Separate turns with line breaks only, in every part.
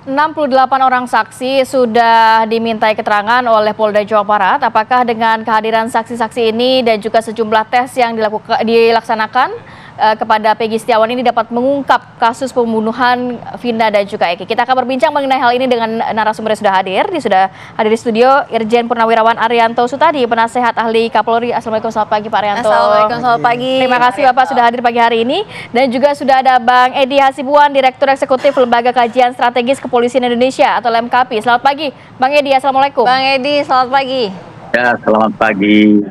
68 orang saksi sudah dimintai keterangan oleh Polda Jawa Barat. Apakah dengan kehadiran saksi-saksi ini dan juga sejumlah tes yang dilaksanakan kepada Peggy Setiawan ini dapat mengungkap kasus pembunuhan Vina dan juga Eki? Kita akan berbincang mengenai hal ini dengan narasumber yang sudah hadir. Sudah hadir di studio Irjen Purnawirawan Arianto Sutadi, penasehat ahli Kapolri. Assalamualaikum, selamat pagi Pak Arianto.
Assalamualaikum, selamat pagi.
Terima kasih Bapak sudah hadir pagi hari ini. Dan juga sudah ada Bang Edi Hasibuan, Direktur Eksekutif Lembaga Kajian Strategis Kepolisian Indonesia atau LEMKAPI. Selamat pagi Bang Edi, Assalamualaikum.
Bang Edi, selamat pagi.
Ya, selamat pagi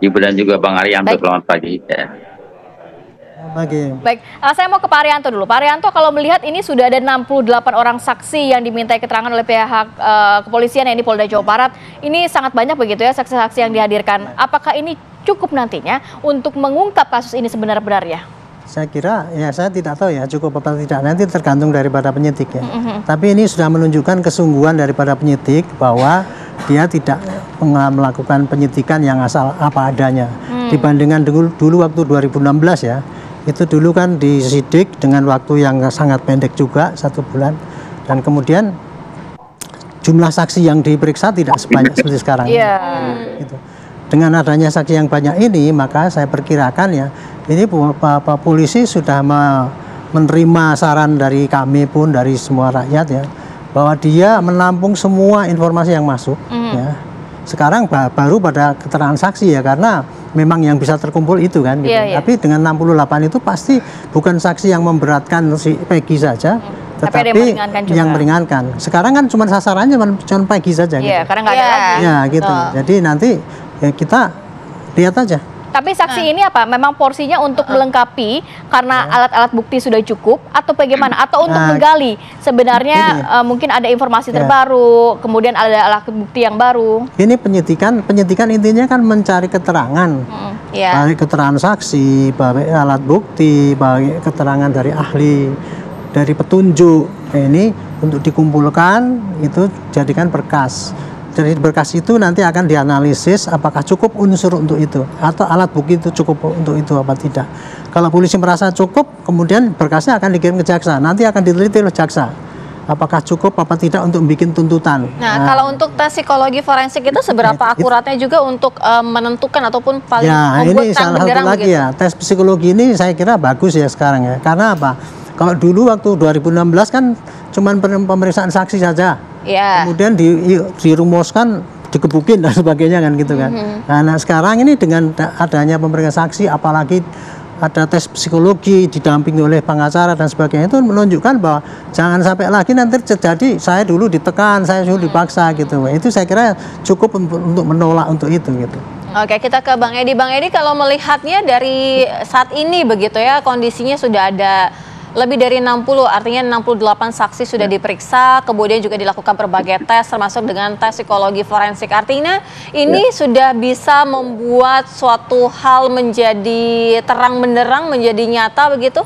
Ibu dan juga Bang Arianto. Selamat pagi. Ya.
Baik, saya mau ke Pak Arianto dulu. Pak Arianto, kalau melihat ini sudah ada 68 orang saksi yang dimintai keterangan oleh pihak kepolisian, ini Polda Jawa Barat. Ini sangat banyak begitu ya saksi-saksi yang dihadirkan. Apakah ini cukup nantinya untuk mengungkap kasus ini sebenar-benarnya?
Saya kira, ya saya tidak tahu ya cukup apa tidak, nanti tergantung daripada penyidik ya. Tapi ini sudah menunjukkan kesungguhan daripada penyidik bahwa dia tidak melakukan penyidikan yang asal apa adanya. Dibandingkan dulu waktu 2016 ya, itu dulu kan disidik dengan waktu yang sangat pendek juga, 1 bulan. Dan kemudian jumlah saksi yang diperiksa tidak sebanyak seperti sekarang. Gitu. Dengan adanya saksi yang banyak ini, maka saya perkirakan ya, ini polisi sudah menerima saran dari kami pun, dari semua rakyat ya, bahwa dia menampung semua informasi yang masuk. Ya. Sekarang baru pada keterangan saksi ya, karena memang yang bisa terkumpul itu kan. Gitu. Tapi dengan 68 itu pasti bukan saksi yang memberatkan si Peggy saja, tetapi yang meringankan. Sekarang kan cuma sasarannya cuma Peggy saja. Gitu.
Karena nggak ada lagi.
Ya gitu. Jadi nanti ya kita lihat aja.
Tapi saksi ini apa? Memang porsinya untuk melengkapi karena alat-alat bukti sudah cukup atau bagaimana? Atau untuk menggali sebenarnya mungkin ada informasi terbaru, kemudian ada alat bukti yang baru.
Ini penyidikan intinya kan mencari keterangan, baik keterangan saksi, baik alat bukti, baik keterangan dari ahli, dari petunjuk. Ini untuk dikumpulkan itu jadikan berkas. Dari berkas itu nanti akan dianalisis apakah cukup unsur untuk itu atau alat bukti itu cukup untuk itu apa tidak. Kalau polisi merasa cukup, kemudian berkasnya akan dikirim ke jaksa. Nanti akan diteliti oleh jaksa apakah cukup apa tidak untuk bikin tuntutan.
Nah, kalau untuk tes psikologi forensik itu seberapa akuratnya juga untuk menentukan ataupun paling
ini salah satu lagi ya. Tes psikologi ini saya kira bagus ya sekarang ya. Karena apa? Kalau dulu waktu 2016 kan cuman pemeriksaan saksi saja. Kemudian dirumuskan, dikebukin dan sebagainya kan gitu kan. Nah sekarang ini dengan adanya pemeriksaan saksi, apalagi ada tes psikologi didampingi oleh pengacara dan sebagainya, itu menunjukkan bahwa jangan sampai lagi nanti terjadi saya dulu ditekan, saya dulu dipaksa gitu. Itu saya kira cukup untuk menolak untuk itu gitu.
Oke, kita ke Bang Edi. Bang Edi, kalau melihatnya dari saat ini begitu ya, kondisinya sudah ada lebih dari 60, artinya 68 saksi sudah diperiksa, kemudian juga dilakukan berbagai tes, termasuk dengan tes psikologi forensik. Artinya ini sudah bisa membuat suatu hal menjadi terang benderang, menjadi nyata begitu?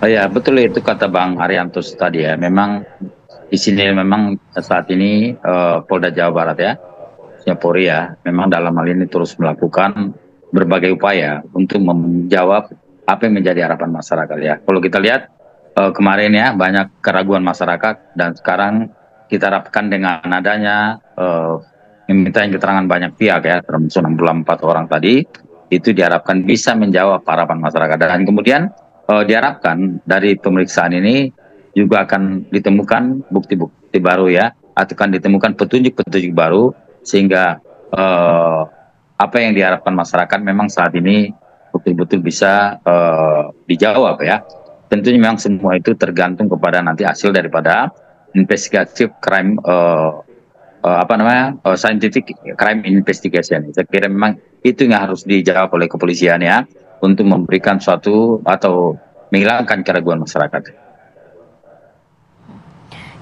Ya, betul itu kata Bang Arianto tadi ya. Memang di sini memang saat ini Polda Jawa Barat ya, Polri ya, memang dalam hal ini terus melakukan berbagai upaya untuk menjawab apa yang menjadi harapan masyarakat ya. Kalau kita lihat kemarin ya banyak keraguan masyarakat, dan sekarang kita harapkan dengan adanya meminta keterangan banyak pihak ya, termasuk 64 orang tadi, itu diharapkan bisa menjawab harapan masyarakat. Dan kemudian diharapkan dari pemeriksaan ini juga akan ditemukan bukti-bukti baru ya, atau akan ditemukan petunjuk-petunjuk baru, sehingga apa yang diharapkan masyarakat memang saat ini betul-betul bisa dijawab ya. Tentunya memang semua itu tergantung kepada nanti hasil daripada investigatif crime scientific crime investigation. Saya kira memang itu yang harus dijawab oleh kepolisian ya, untuk memberikan suatu atau menghilangkan keraguan masyarakat.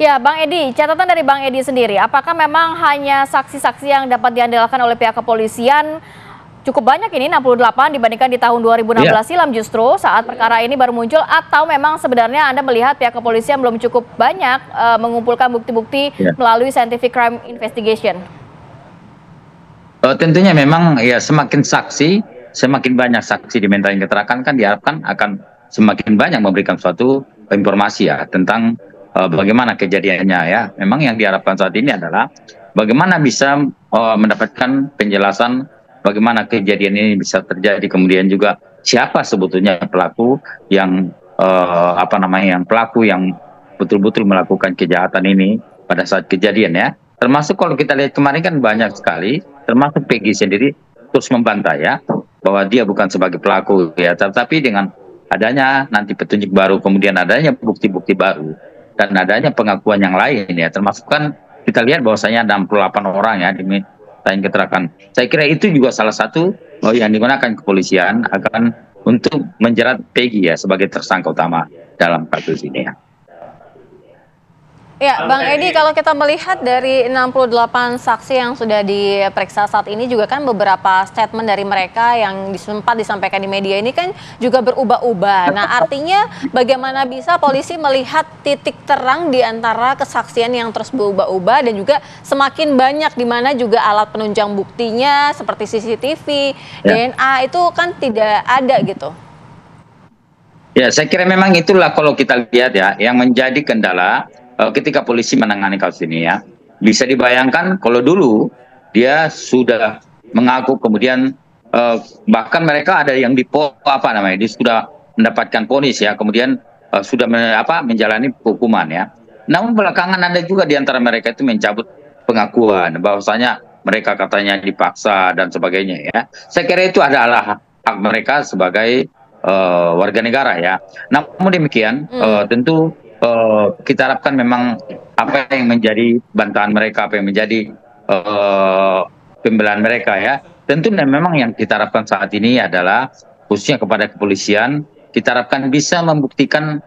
Ya, Bang Edi, catatan dari Bang Edi sendiri, apakah memang hanya saksi-saksi yang dapat diandalkan oleh pihak kepolisian cukup banyak ini 68 dibandingkan di tahun 2016 silam justru saat perkara ini baru muncul, atau memang sebenarnya Anda melihat pihak kepolisian belum cukup banyak mengumpulkan bukti-bukti melalui scientific crime investigation?
Tentunya memang ya semakin banyak saksi dimintain keterangan kan diharapkan akan semakin banyak memberikan suatu informasi ya tentang bagaimana kejadiannya ya. Memang yang diharapkan saat ini adalah bagaimana bisa mendapatkan penjelasan bagaimana kejadian ini bisa terjadi, kemudian juga siapa sebetulnya pelaku yang yang pelaku yang betul-betul melakukan kejahatan ini pada saat kejadian ya. Termasuk kalau kita lihat kemarin kan banyak sekali, termasuk Peggy sendiri terus membantah ya bahwa dia bukan sebagai pelaku ya, tapi dengan adanya nanti petunjuk baru, kemudian adanya bukti-bukti baru dan adanya pengakuan yang lain ya, termasuk kan kita lihat bahwasanya 68 orang ya dimintain keterangan. Saya kira itu juga salah satu yang digunakan kepolisian akan untuk menjerat Peggy ya sebagai tersangka utama dalam kasus ini ya.
Ya, Bang Edi, kalau kita melihat dari 68 saksi yang sudah diperiksa saat ini juga kan beberapa statement dari mereka yang sempat disampaikan di media ini kan juga berubah-ubah. Nah, artinya bagaimana bisa polisi melihat titik terang di antara kesaksian yang terus berubah-ubah dan juga semakin banyak di mana juga alat penunjang buktinya seperti CCTV, DNA itu kan tidak ada gitu.
Ya, saya kira memang itulah kalau kita lihat ya yang menjadi kendala ketika polisi menangani kasus ini ya. Bisa dibayangkan kalau dulu dia sudah mengaku, kemudian bahkan mereka ada yang dia sudah mendapatkan vonis ya, kemudian sudah menjalani hukuman ya. Namun belakangan ada juga di antara mereka itu mencabut pengakuan bahwasanya mereka katanya dipaksa dan sebagainya ya. Saya kira itu adalah hak mereka sebagai warga negara ya. Namun demikian tentu kita harapkan memang apa yang menjadi bantahan mereka, apa yang menjadi pembelaan mereka ya, tentu memang yang kita harapkan saat ini adalah khususnya kepada kepolisian, kita harapkan bisa membuktikan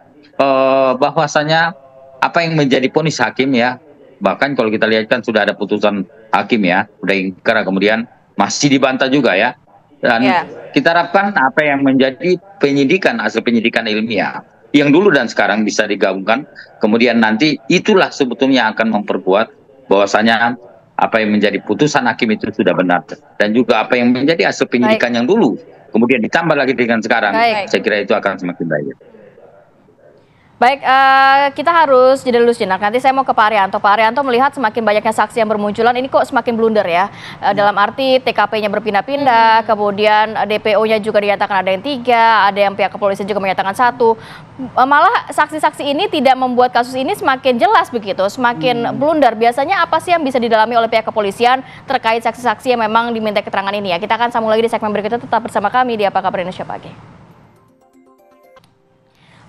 bahwasanya apa yang menjadi vonis hakim ya, bahkan kalau kita lihat kan sudah ada putusan hakim ya, sudah ingkar kemudian masih dibantah juga ya, dan kita harapkan apa yang menjadi penyidikan, hasil penyidikan ilmiah yang dulu dan sekarang bisa digabungkan, kemudian nanti itulah sebetulnya akan memperkuat bahwasanya apa yang menjadi putusan hakim itu sudah benar, dan juga apa yang menjadi hasil penyidikan yang dulu kemudian ditambah lagi dengan sekarang, saya kira itu akan semakin baik.
Baik, kita harus jeda dulu sejenak. Nanti saya mau ke Pak Arianto. Pak Arianto melihat semakin banyaknya saksi yang bermunculan, ini kok semakin blunder ya? Dalam arti TKP-nya berpindah-pindah, kemudian DPO-nya juga dinyatakan ada yang 3, ada yang pihak kepolisian juga menyatakan 1. Malah saksi-saksi ini tidak membuat kasus ini semakin jelas begitu, semakin blunder. Biasanya apa sih yang bisa didalami oleh pihak kepolisian terkait saksi-saksi yang memang diminta keterangan ini ya? Kita akan sambung lagi di segmen berikutnya, tetap bersama kami di Apa Kabar Indonesia Pagi.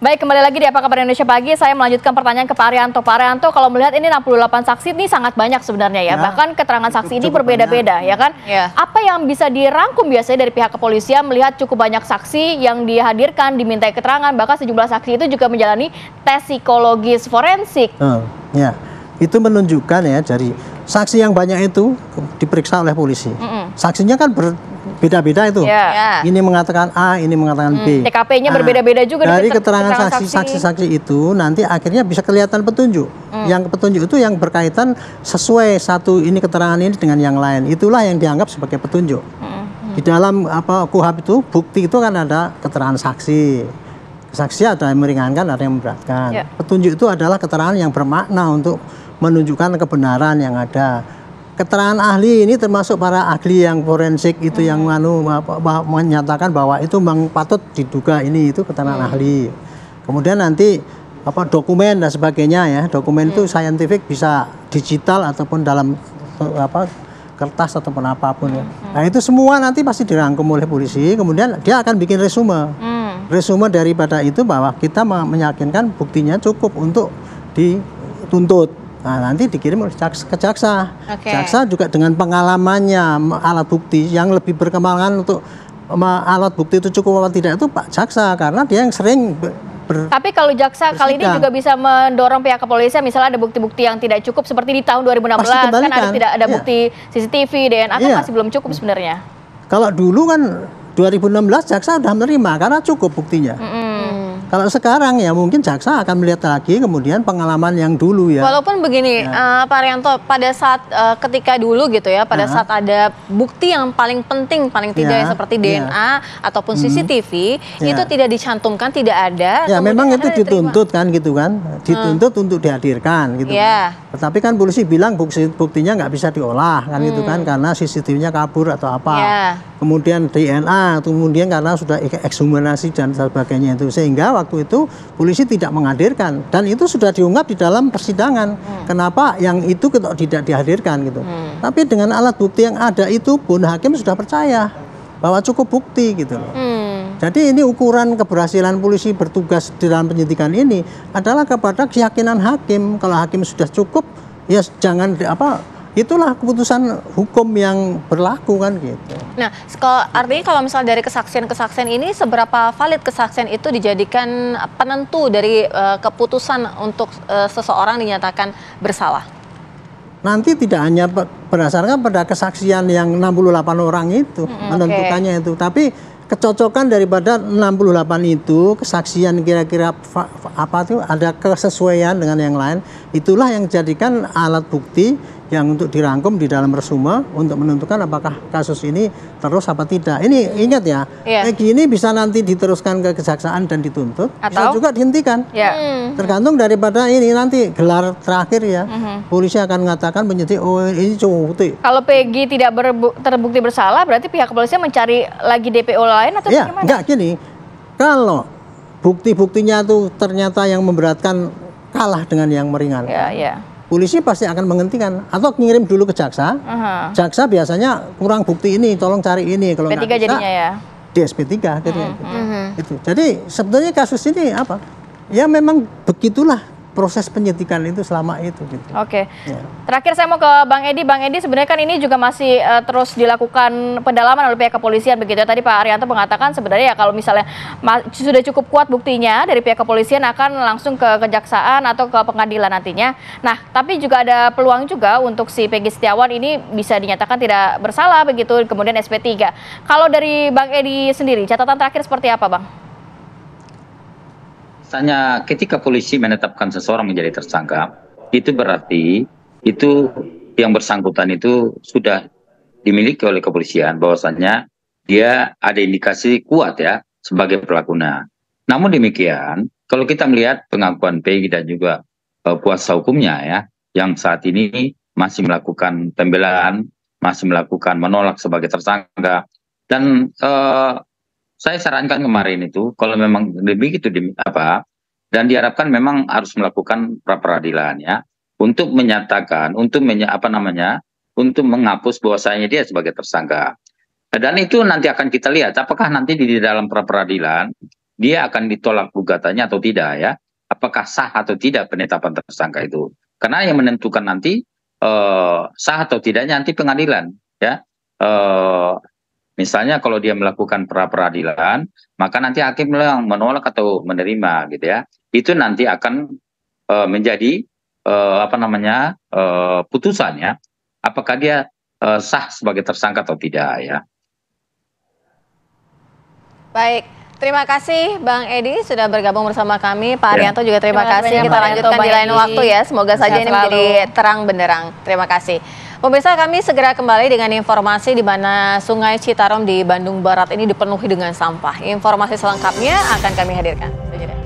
Baik, kembali lagi di Apa Kabar Indonesia Pagi. Saya melanjutkan pertanyaan ke Pak Arianto. Pak Arianto, kalau melihat ini 68 saksi ini sangat banyak sebenarnya ya. Bahkan keterangan saksi ini berbeda-beda ya kan. Apa yang bisa dirangkum biasanya dari pihak kepolisian melihat cukup banyak saksi yang dihadirkan, dimintai keterangan, bahkan sejumlah saksi itu juga menjalani tes psikologis forensik.
Ya, itu menunjukkan ya dari saksi yang banyak itu diperiksa oleh polisi. Saksinya kan berbeda-beda itu. Ini mengatakan A, ini mengatakan B.
TKP-nya berbeda-beda juga.
Dari keterangan saksi-saksi itu nanti akhirnya bisa kelihatan petunjuk. Yang petunjuk itu yang berkaitan sesuai satu ini keterangan ini dengan yang lain. Itulah yang dianggap sebagai petunjuk. Di dalam KUHP itu bukti itu kan ada keterangan saksi. Saksi ada yang meringankan, ada yang memberatkan. Petunjuk itu adalah keterangan yang bermakna untuk menunjukkan kebenaran yang ada. Keterangan ahli ini termasuk para ahli yang forensik itu yang menyatakan bahwa itu memang patut diduga ini itu keterangan ahli. Kemudian nanti dokumen dan sebagainya ya. Dokumen itu scientific bisa digital ataupun dalam kertas ataupun apapun ya. Nah, itu semua nanti pasti dirangkum oleh polisi, kemudian dia akan bikin resume. Resume daripada itu bahwa kita meyakinkan buktinya cukup untuk dituntut. Nah, nanti dikirim oleh ke jaksa. Jaksa juga dengan pengalamannya alat bukti yang lebih berkembang untuk alat bukti itu cukup atau tidak itu Pak Jaksa, karena dia yang sering
Tapi kalau jaksa kali ini juga bisa mendorong pihak kepolisian, misalnya ada bukti-bukti yang tidak cukup seperti di tahun 2016 kan tidak ada bukti CCTV, DNA kan masih belum cukup sebenarnya. Kalau dulu kan 2016 jaksa sudah menerima karena cukup buktinya.
Kalau sekarang ya mungkin jaksa akan melihat lagi kemudian pengalaman yang dulu ya.
Walaupun begini, Pak Arianto, pada saat ketika dulu gitu ya, pada saat ada bukti yang paling penting, paling tidak seperti DNA ataupun CCTV, itu tidak dicantumkan, tidak ada.
Ya memang itu dituntut kan gitu kan, dituntut untuk dihadirkan gitu. Tetapi kan polisi bilang buktinya nggak bisa diolah kan gitu kan, karena CCTV-nya kabur atau apa. Kemudian DNA, kemudian karena sudah ekshumasi dan sebagainya itu, sehingga waktu itu polisi tidak menghadirkan dan itu sudah diungkap di dalam persidangan. Kenapa yang itu tidak dihadirkan gitu. Tapi dengan alat bukti yang ada itu pun hakim sudah percaya bahwa cukup bukti gitu loh. Jadi ini ukuran keberhasilan polisi bertugas di dalam penyidikan ini adalah kepada keyakinan hakim. Kalau hakim sudah cukup, ya jangan itulah keputusan hukum yang berlaku kan gitu.
Nah, artinya kalau misalnya dari kesaksian-kesaksian ini, seberapa valid kesaksian itu dijadikan penentu dari keputusan untuk seseorang dinyatakan bersalah?
Nanti tidak hanya berdasarkan pada kesaksian yang 68 orang itu menentukannya itu, tapi kecocokan daripada 68 itu, kesaksian kira-kira apa itu ada kesesuaian dengan yang lain, itulah yang dijadikan alat bukti yang untuk dirangkum di dalam resume untuk menentukan apakah kasus ini terus apa tidak. Ini ingat ya, kayak gini bisa nanti diteruskan ke kejaksaan dan dituntut, bisa juga dihentikan. Tergantung daripada ini nanti gelar terakhir ya. Polisi akan mengatakan penyidik, oh ini cukup bukti.
Kalau Peggy tidak terbukti bersalah, berarti pihak kepolisian mencari lagi DPO lain atau bagaimana?
Enggak gini, kalau bukti-buktinya itu ternyata yang memberatkan kalah dengan yang meringan. Polisi pasti akan menghentikan atau ngirim dulu ke jaksa. Jaksa biasanya kurang bukti ini, tolong cari ini. Kalau
SP3 jadinya ya.
Di SP3 akhirnya. Itu. Jadi sebetulnya kasus ini apa? Ya memang begitulah proses penyidikan itu selama itu gitu.
Terakhir saya mau ke Bang Edi. Bang Edi, sebenarnya kan ini juga masih terus dilakukan pendalaman oleh pihak kepolisian begitu. Tadi Pak Arianto mengatakan sebenarnya ya kalau misalnya sudah cukup kuat buktinya dari pihak kepolisian akan langsung ke kejaksaan atau ke pengadilan nantinya. Nah, tapi juga ada peluang juga untuk si Peggy Setiawan ini bisa dinyatakan tidak bersalah begitu, kemudian SP3. Kalau dari Bang Edi sendiri, catatan terakhir seperti apa, Bang?
Misalnya ketika polisi menetapkan seseorang menjadi tersangka, itu berarti itu yang bersangkutan itu sudah dimiliki oleh kepolisian, bahwasannya dia ada indikasi kuat ya sebagai pelakunya. Namun demikian, kalau kita melihat pengakuan Peggy dan juga kuasa hukumnya ya, yang saat ini masih melakukan pembelaan, masih melakukan menolak sebagai tersangka, dan saya sarankan kemarin itu kalau memang begitu dan diharapkan memang harus melakukan pra peradilan ya untuk menyatakan untuk untuk menghapus bahwasanya dia sebagai tersangka. Dan itu nanti akan kita lihat apakah nanti di dalam pra peradilan dia akan ditolak gugatannya atau tidak ya. Apakah sah atau tidak penetapan tersangka itu. Karena yang menentukan nanti sah atau tidaknya nanti pengadilan ya. Misalnya kalau dia melakukan pra peradilan, maka nanti hakim yang menolak atau menerima gitu ya. Itu nanti akan menjadi putusannya apakah dia sah sebagai tersangka atau tidak ya.
Baik, terima kasih Bang Edi sudah bergabung bersama kami. Pak Arianto juga terima kasih. Kita lanjutkan di lain waktu ya. Semoga saja ini menjadi terang benderang. Terima kasih. Pemirsa, kami segera kembali dengan informasi di mana Sungai Citarum di Bandung Barat ini dipenuhi dengan sampah. Informasi selengkapnya akan kami hadirkan.